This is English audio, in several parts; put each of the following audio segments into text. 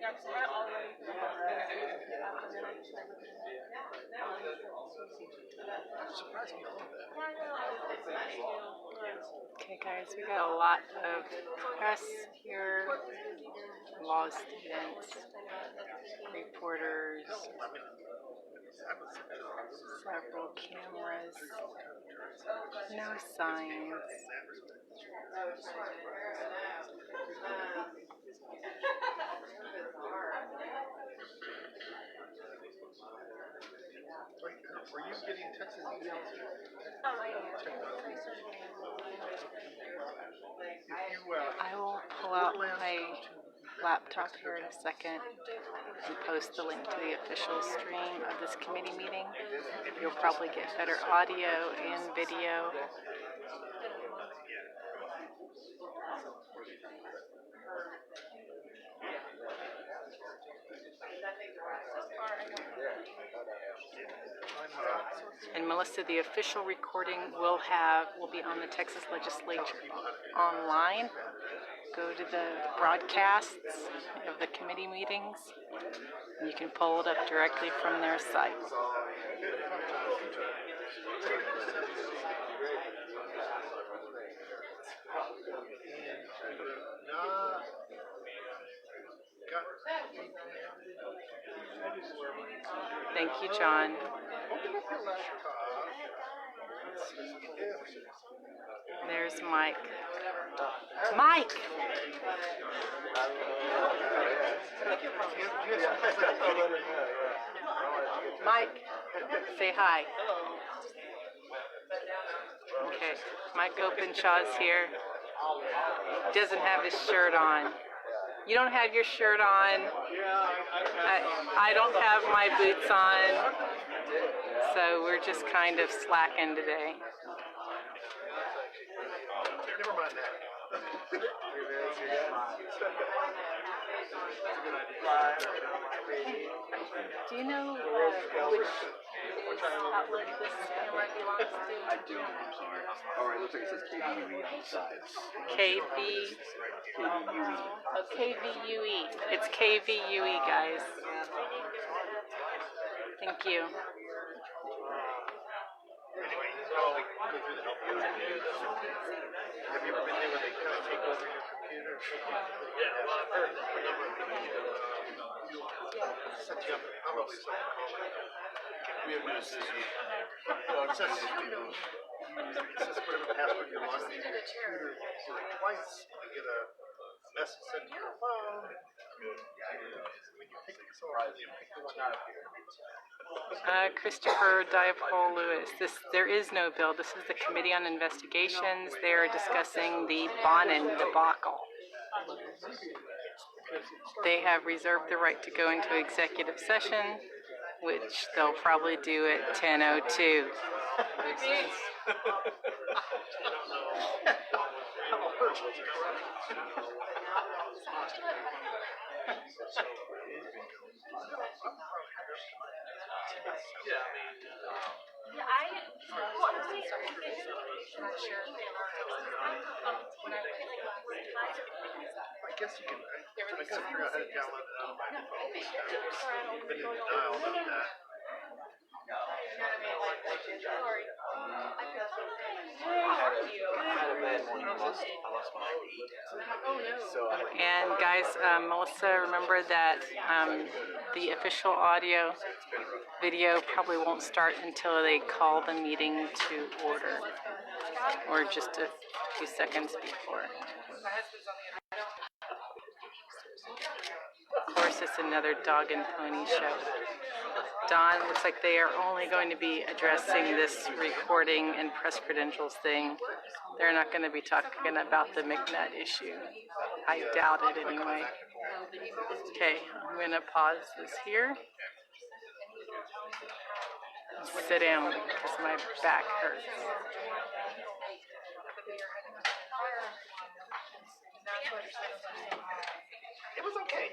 Okay, guys, we got a lot of press here, law students, reporters, several cameras, no signs. Were you getting texts and emails? I will pull out my laptop here in a second and post the link to the official stream of this committee meeting. You'll probably get better audio and video. And Melissa, the official recording will be on the Texas Legislature online. Go to the broadcasts of the committee meetings, and you can pull it up directly from their site. Thank you, John. There's Mike. Mike! Mike, say hi. Okay, Mike Openshaw's here. Doesn't have his shirt on. You don't have your shirt on. I don't have my boots on. So we're just kind of slacking today. Never mind that. Do you know which outlet this camera belongs to? I do, I'm sorry. Alright, looks like it says KVUE on the side. KVUE. Oh, KVUE. It's KVUE, guys. Thank you. Anyway, I'll go through the help. Have you ever been there where they kind of take over your computer? Yeah, well, I've heard a number of people set you up probably something. We have no system. Well, it says whatever password you want to your computer twice, you get a message sent to your phone. When you pick this over, you pick the one out of here. Christopher Diapole Lewis. There is no bill. This is the Committee on Investigations. They are discussing the Bonin debacle. They have reserved the right to go into executive session, which they'll probably do at 10:02. I guess you can. I gotta figure out how to download it out of my phone. I've been in denial about that. And guys, Melissa, remember that the official audio video probably won't start until they call the meeting to order, or just a few seconds before. Of course, it's another dog and pony show. Don, looks like they are only going to be addressing this recording and press credentials thing. They're not going to be talking about the McNutt issue. I doubt it anyway. Okay, I'm going to pause this here. Sit down because my back hurts. It was okay.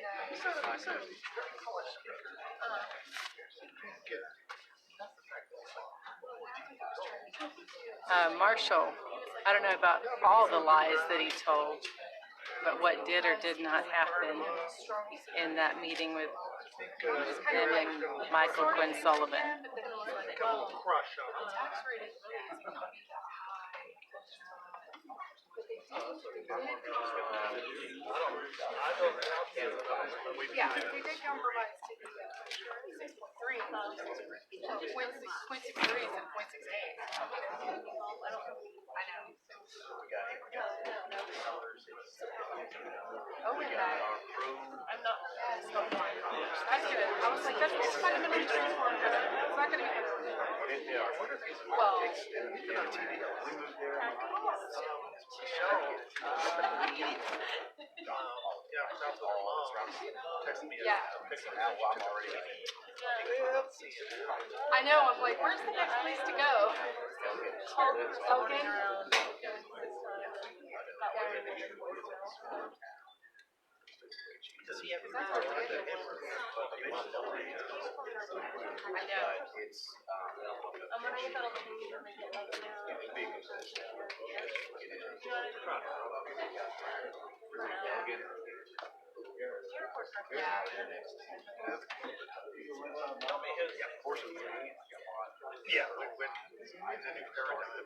Marshall, I don't know about all the lies that he told, but what did or did not happen in that meeting with him and Michael Quinn Sullivan. Got a little crush on it. Yeah, we did compromise to the 6.3. Point 6.3 and 0.68. I know. Oh, yeah. I'm not. That's good. I was like, that's fundamentally transformed. It's not going to be good. Well, yeah. I know. I'm like, where's the next place to go? Elgin. Does he have I know. I'm gonna get that over to you and make it like now. Yeah. Yeah, when in the new paradigm,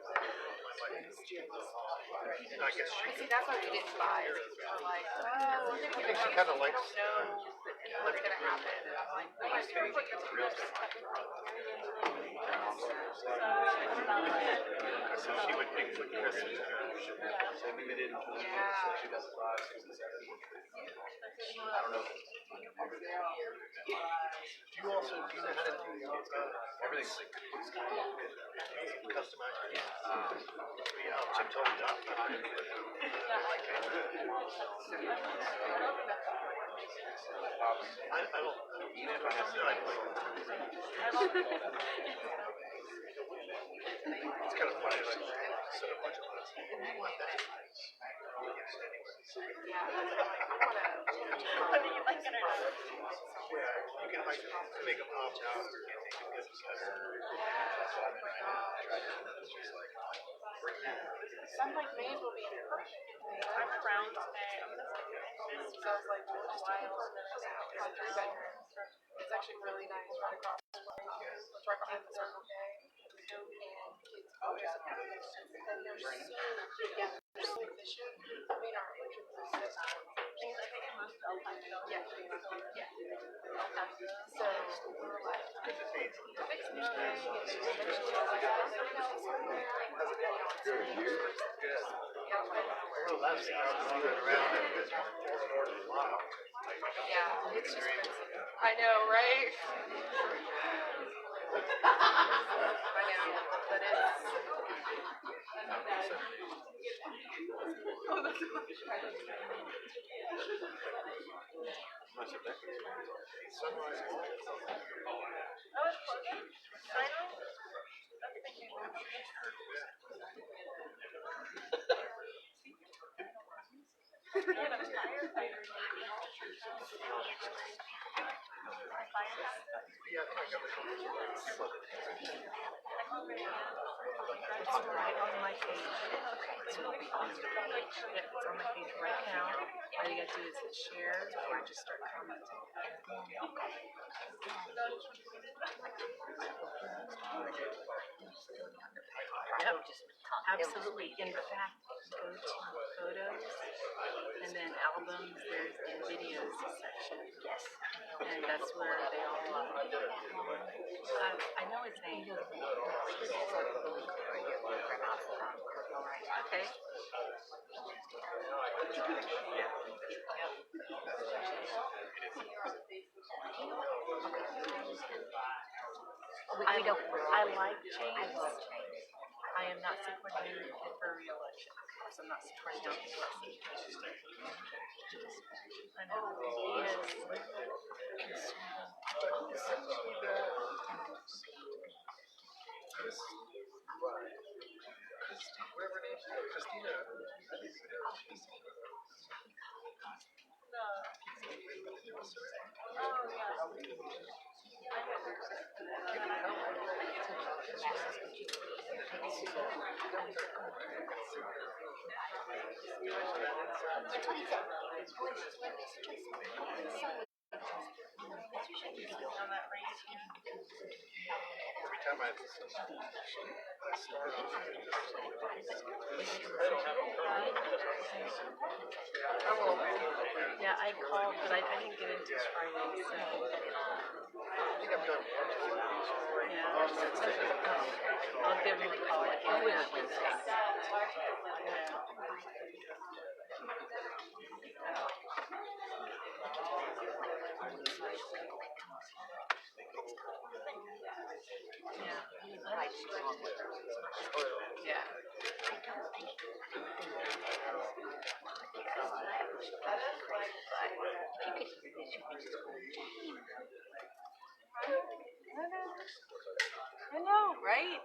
and I guess she See, that's why we didn't buy. We're like, oh, we're gonna get it. she kind of likes. I don't know what's gonna happen. And I'm like, well, I should put your Real estate. So she would pick the best. Do you also do you know how to do everything customize? Chip told me that. I don't. Even if I have no idea. It's kind of funny. Like, set a bunch of us. You can like make them opt out or I'm like, Maze will be perfect. I'm around today. I'm gonna this sounds like a while and then it's got 3 bedrooms. It's actually really nice right across the way. It's right behind the Circle K. And kids and they're so efficient. I mean our electric is so yeah. So we're like fix anything and then eventually I was like, well, that's around. yeah, it's just I know, right? I know, but it's It's right on my page. So it'll be on the page. It's on my page right now. All you gotta do is hit share or just start commenting. Yep, absolutely. In fact, go to photos and then albums. There's the videos section. Yes. And that's where they all are. I know his name. Okay. I like change. I am not supporting him for re-election. Because I'm not supporting him. I know. He is Whatever it is, Christina. Every time I start off, Yeah, I called, but I didn't get into Friday, so. I think I've done one or two. Yeah. I'll give him a call again. Yeah. I know, right?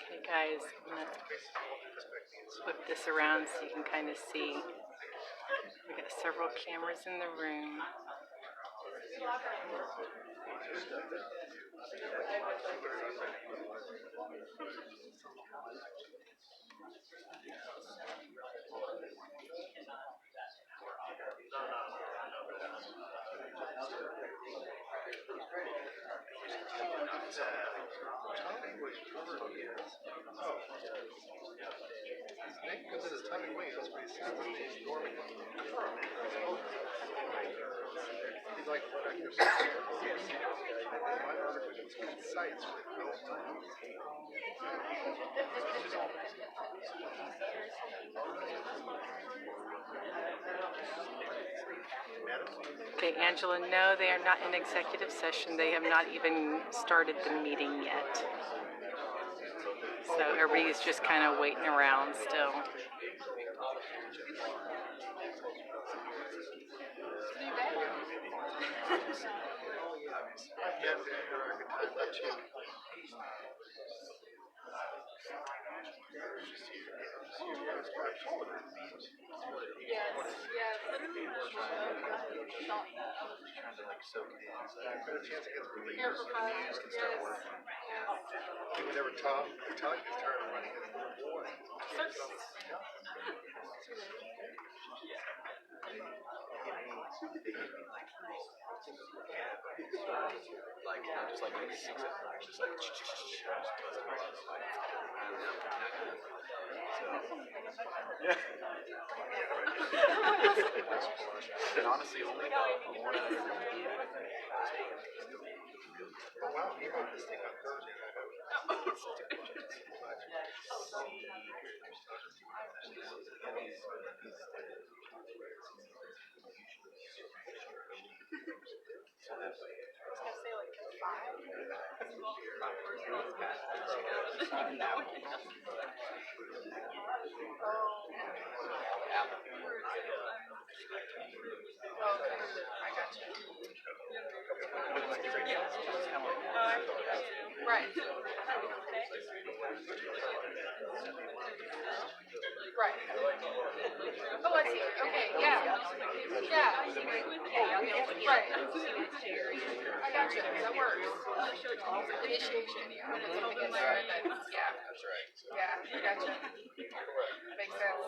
Okay, guys, I'm gonna flip this around so you can kind of see. We got several cameras in the room. Because it's Tommy Wayne, that's what he says. He's Norman. He's like, sites with no Okay, Angela, no, they are not in executive session. They have not even started the meeting yet. So everybody's just kind of waiting around still. Whenever Tom gets tired of running Like, not just like maybe 6 hours, just like, yeah. And honestly, only the one oh wow, he wrote this thing on Thursday night. Right. Right. Oh, I see. Okay, yeah. Yeah. Right. I got you. That works. Initiation. When it's something against that, yeah. That's right. Yeah, I got you. Makes sense.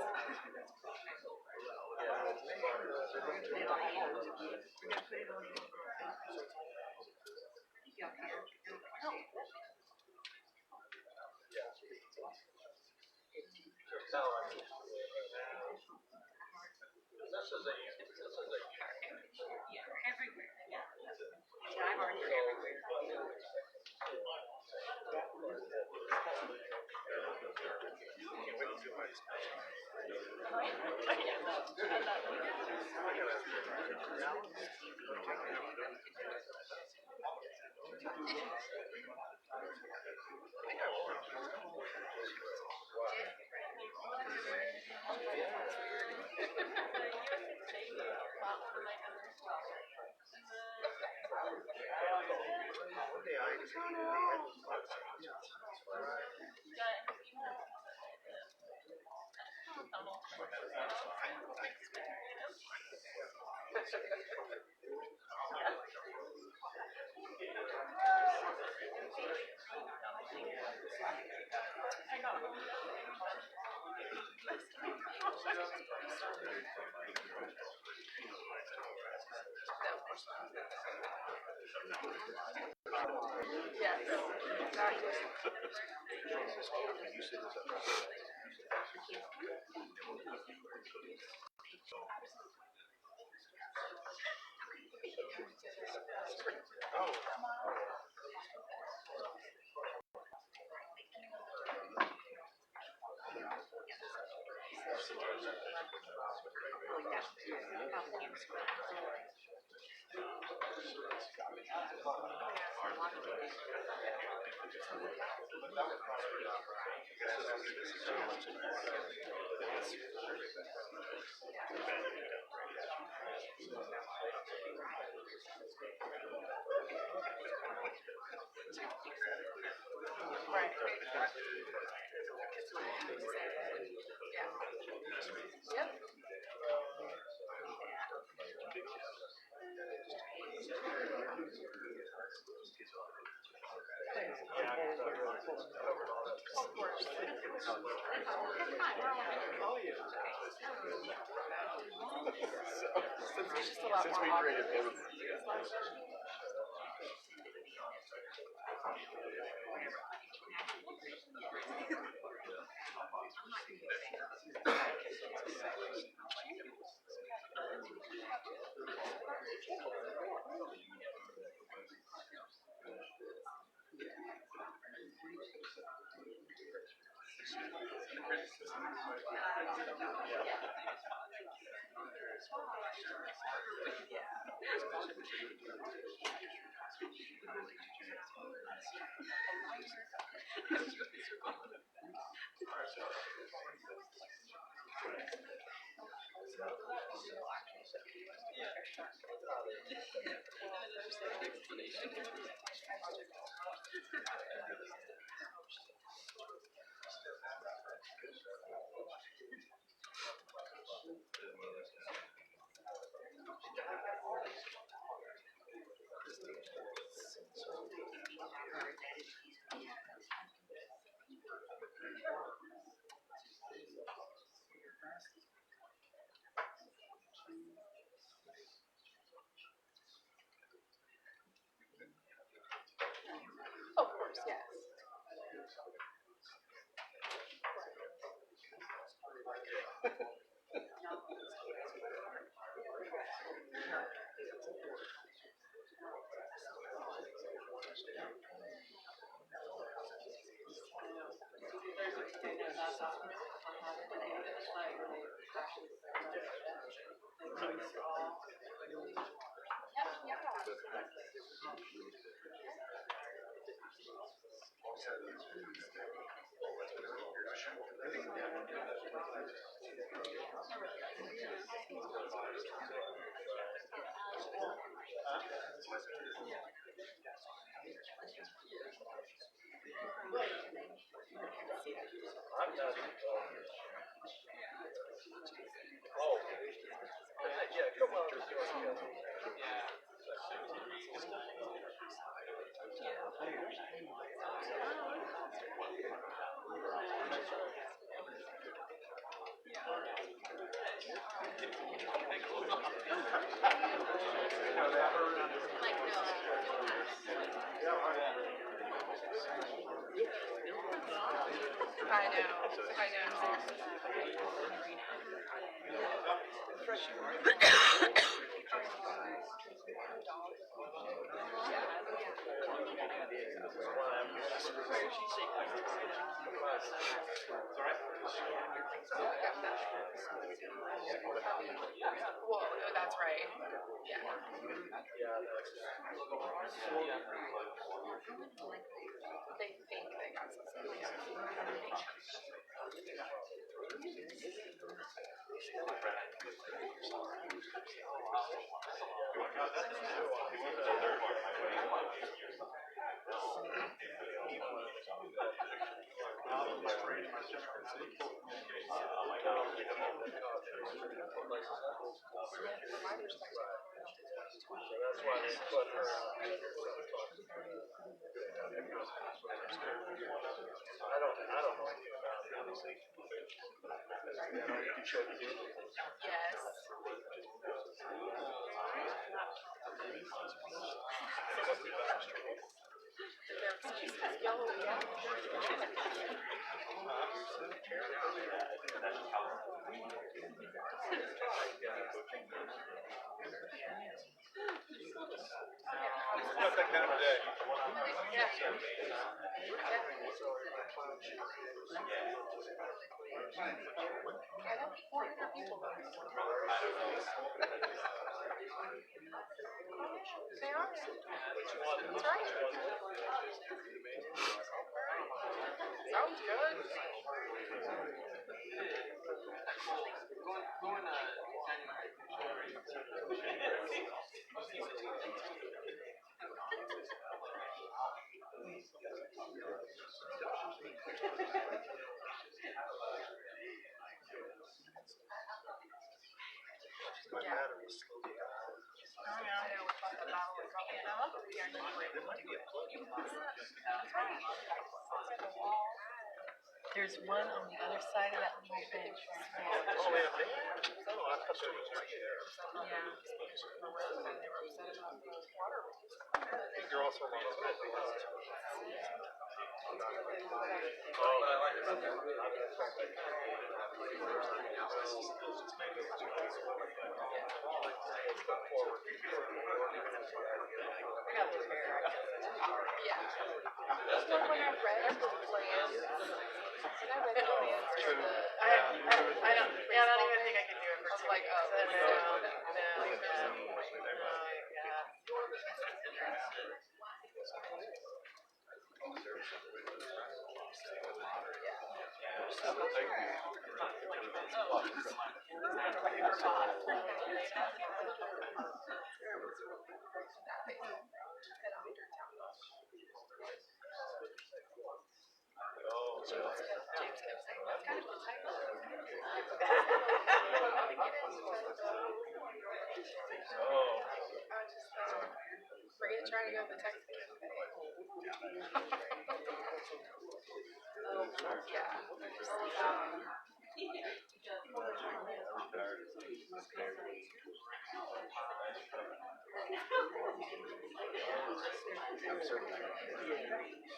Since we created him. Of course, yes. I know. Well, that's right. Yeah. They think they got something. Yes. Not that kind of a day. Yeah. I know 400 people. They are. That's right. Sounds good. My battery is slowly dying. There's one on the other side of that little bench right there. Oh, yeah. Oh, I thought there was right there. Yeah. You're also wrong. Yeah. So when I read the plans, for the, I don't even think I can do it for 2 like, weeks. oh, James kept saying, that's kind of a tight one. Forget trying to go to the Texas cafe.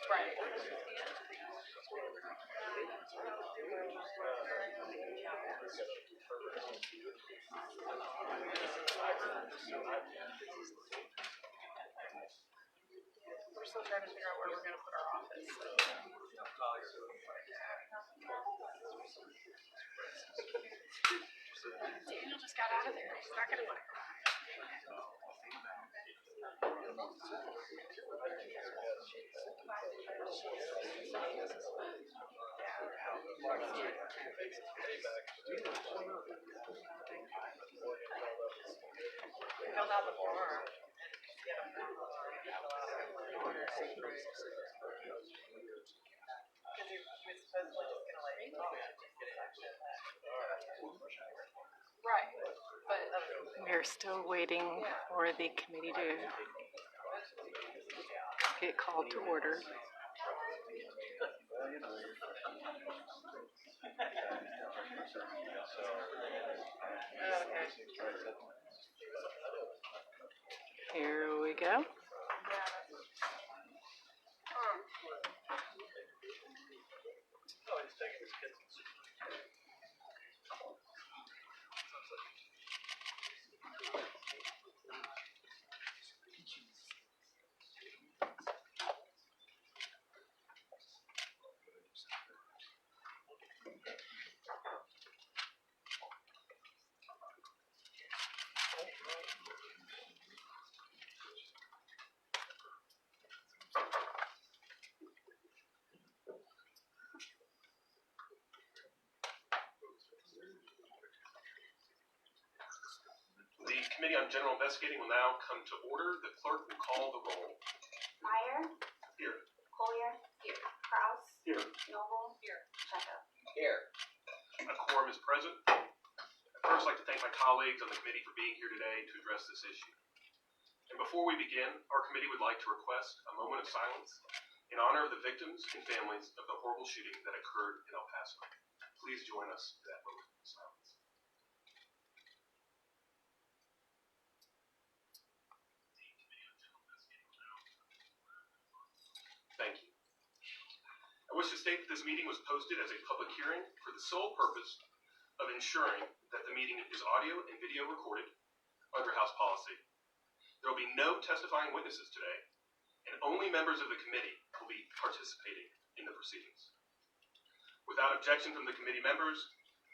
Right. We're still trying to figure out where we're going to put our office. Daniel just got out of there. He's not going to want to. Filled out the form. Because he was supposedly just gonna like Right. But We're still waiting for the committee to get called to order. Here we go. Committee on General Investigating will now come to order. The clerk will call the roll. Meyer. Here. Collier. Here. Kraus. Here. Noble. Here. Checo. Here. A quorum is present. I'd first like to thank my colleagues on the committee for being here today to address this issue. And before we begin, our committee would like to request a moment of silence in honor of the victims and families of the horrible shooting that occurred in El Paso. Please join us for that moment of silence. Thank you. I wish to state that this meeting was posted as a public hearing for the sole purpose of ensuring that the meeting is audio and video recorded under House policy. There will be no testifying witnesses today, and only members of the committee will be participating in the proceedings. Without objection from the committee members,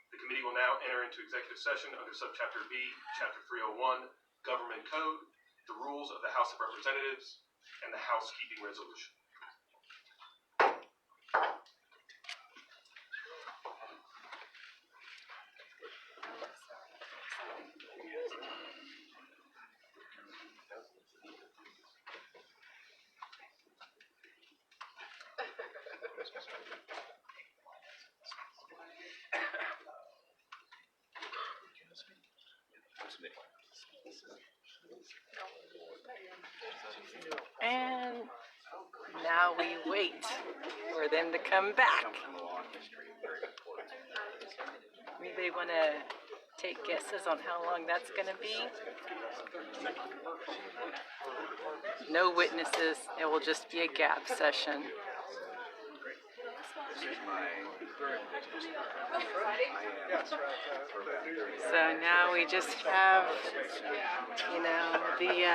the committee will now enter into executive session under Subchapter B, Chapter 301, Government Code, the rules of the House of Representatives, and the Housekeeping Resolution. And now we wait for them to come back. Anybody want to take guesses on how long that's going to be? No witnesses. It will just be a gap session. So now we just have, the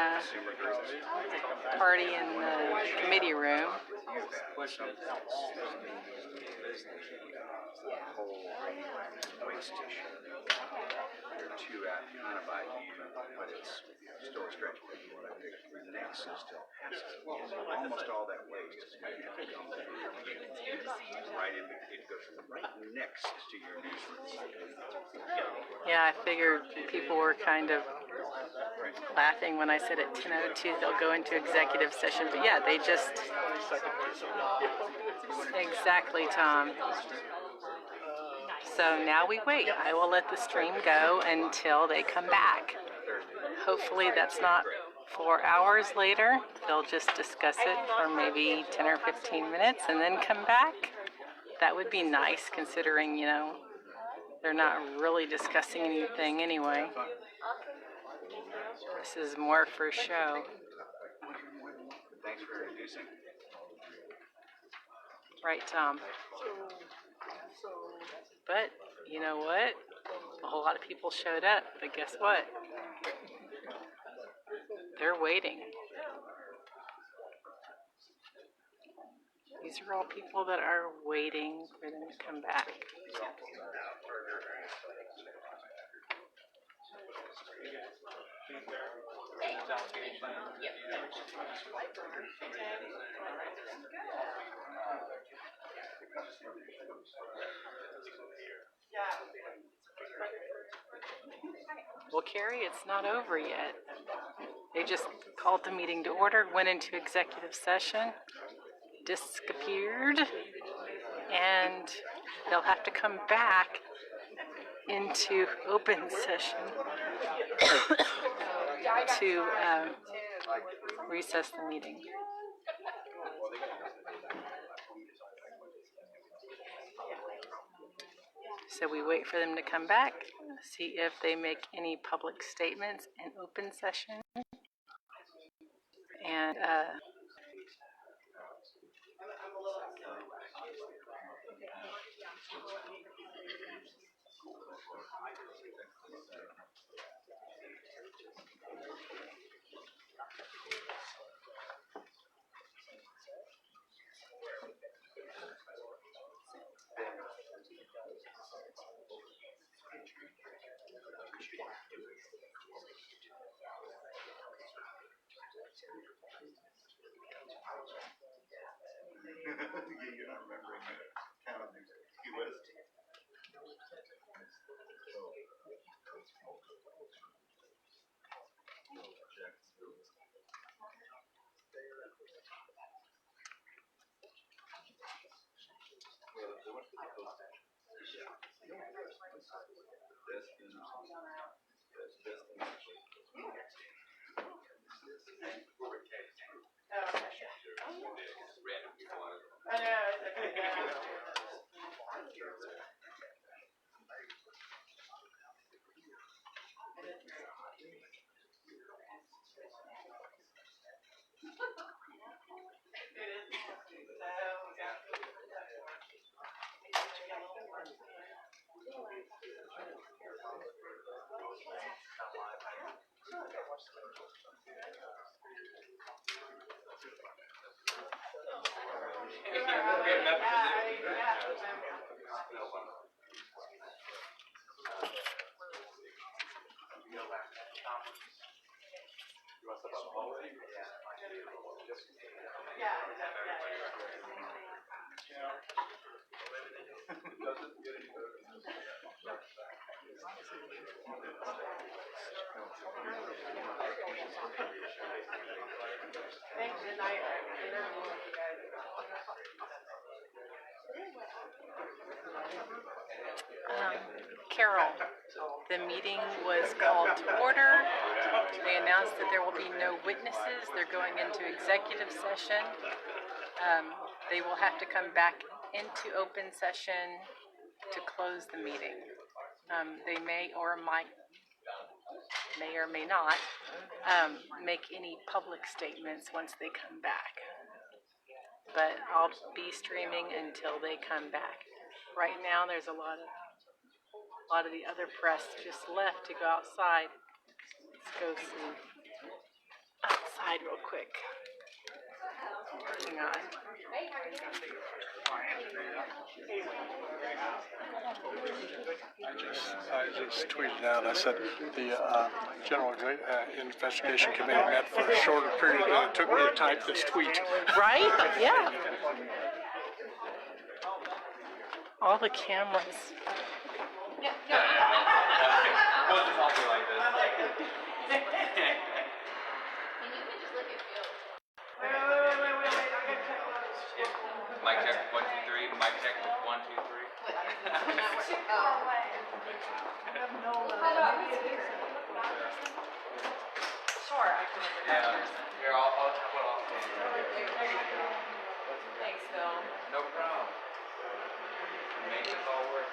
party in the committee room. There are two out kind of by you, but it's still a stretch where you want to pick the next system. Almost all that waste is going to come right in. It goes right next to your newsroom. Yeah, I figured people were kind of laughing when I said at 10:02 they'll go into executive session. But yeah, they just... Exactly, Tom. So now we wait. I will let the stream go until they come back. Hopefully that's not 4 hours later. They'll just discuss it for maybe 10 or 15 minutes and then come back. That would be nice considering, they're not really discussing anything anyway. This is more for show. Thanks for introducing. Right, Tom. But, you know what? A whole lot of people showed up, but guess what? They're waiting. These are all people that are waiting for them to come back. Well, Carrie, it's not over yet. They just called the meeting to order, went into executive session, disappeared, and they'll have to come back into open session to recess the meeting. So we wait for them to come back, see if they make any public statements in open session. And Carol, the meeting was called to order. They announced that there will be no witnesses. They're going into executive session. They will have to come back into open session to close the meeting. They may or may not make any public statements once they come back. But I'll be streaming until they come back. Right now, there's a lot of the other press just left to go outside. Let's go see outside real quick. Hang on. I just tweeted out, I said the General Investigation Committee met for a shorter period than it took me to type this tweet. Right? Yeah. All the cameras. Mic check 1 2 3. Mic check 1 2 3. Sure, I can. Yeah. Here, I'll put off. Thanks, Phil. No problem. Make this all work.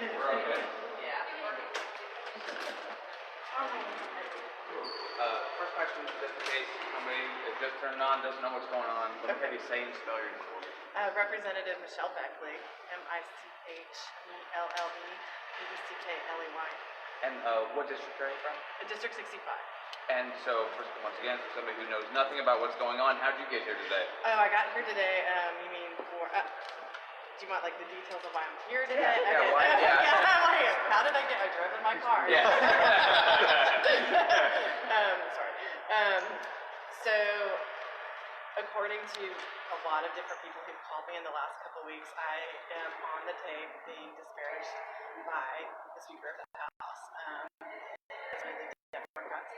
We're all good. Yeah. First question, just in case somebody is just turned on, doesn't know what's going on. What can you say and spell your name for me? Representative Michelle Beckley, Michelle, And what district are you from? District 65. And so, first, once again, for somebody who knows nothing about what's going on, how did you get here today? Oh, I got here today. You mean for? Do you want like the details of why I'm here today? Yeah, Okay. why, yeah. I'm like, how did I get? I drove in my car. Yeah. Sorry. So, according to a lot of different people who've called me in the last couple of weeks, I am on the tape being disparaged by the Speaker of the House. The Democrats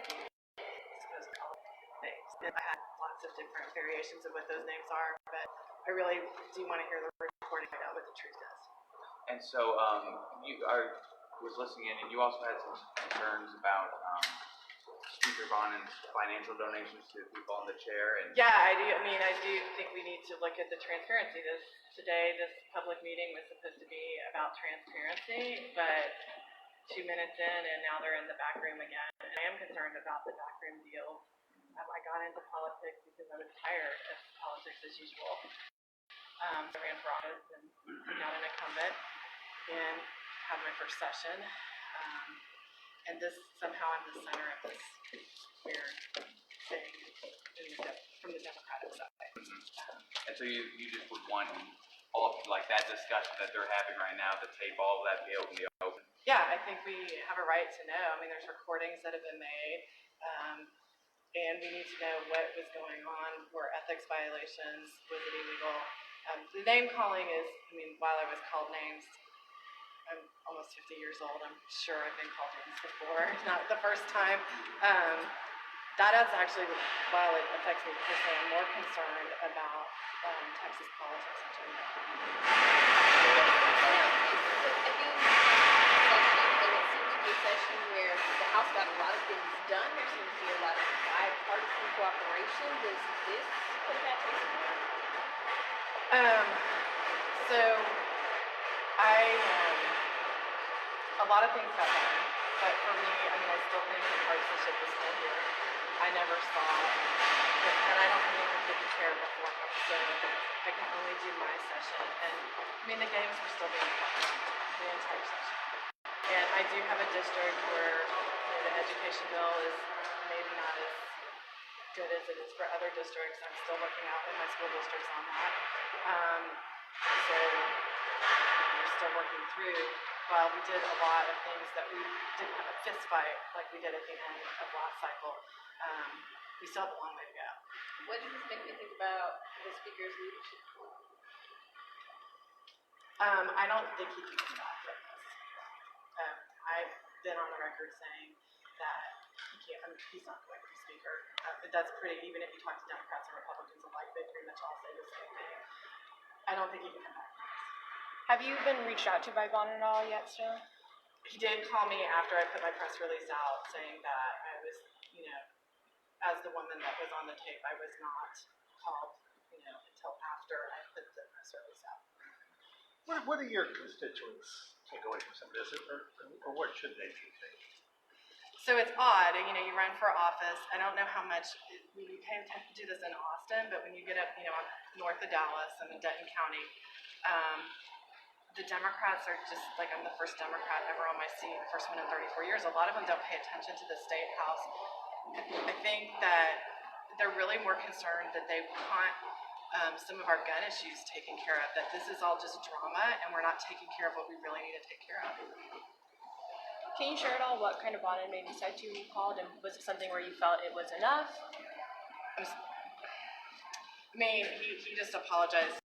supposed to call names. And I had lots of different variations of what those names are, but I really do want to hear the recording to find out what the truth is. And so, was listening in, and you also had some concerns about Speaker Bonin's financial donations to people in the chair. And Yeah, I do. I mean, I do think we need to look at the transparency. This public meeting was supposed to be about transparency, but 2 minutes in, and now they're in the back room again. And I am concerned about the backroom deal. I got into politics because I was tired of politics as usual. I ran for office and got an incumbent and had my first session. And this, somehow I'm the center of this weird thing from the Democratic side. And so you just would want all of like that discussion that they're having right now, the tape, all of that be able to be open. Yeah, I think we have a right to know. I mean, there's recordings that have been made, and we need to know what was going on. Were ethics violations? Was it illegal? The name calling is, I mean, while I was called names, I'm almost 50 years old. I'm sure I've been called names before, not the first time. That is actually, while it affects me personally, I'm more concerned about Texas politics in general. Session where the House got a lot of things done. There seems to be a lot of bipartisan cooperation. Does this put that taste in it? So a lot of things got done, but for me, I mean, I still think that partisanship is still here. I never saw, and I don't even get the chair before, so I can only do my session. And I mean, the games were still being played the entire session. And I do have a district where the education bill is maybe not as good as it is for other districts. I'm still looking out in my school districts on that. So we're still working through. While we did a lot of things that we didn't have a fist fight like we did at the end of last cycle, we still have a long way to go. What does this make me think about the speaker's leadership? I don't think he can come back from this. I've been on the record saying that he can't, he's not going to be speaker. But that's pretty, even if you talk to Democrats and Republicans alike, they pretty much all say the same thing. I don't think he can come back from this. Have you been reached out to by Vaughn at all yet still? He did call me after I put my press release out saying that I was, as the woman that was on the tape, I was not called, until after I put the press release out. What do your constituents take away from some of this, or what should they be thinking? So it's odd, you run for office. I don't know how much we pay attention to this in Austin, but when you get up, I'm north of Dallas, I'm in Denton County. The Democrats are just like, I'm the first Democrat ever on my seat, first one in 34 years. A lot of them don't pay attention to the state house. I think that they're really more concerned that they want some of our gun issues taken care of, that this is all just drama and we're not taking care of what we really need to take care of. Can you share at all what kind of bond maybe said to you when you called, and was it something where you felt it was enough? He just apologized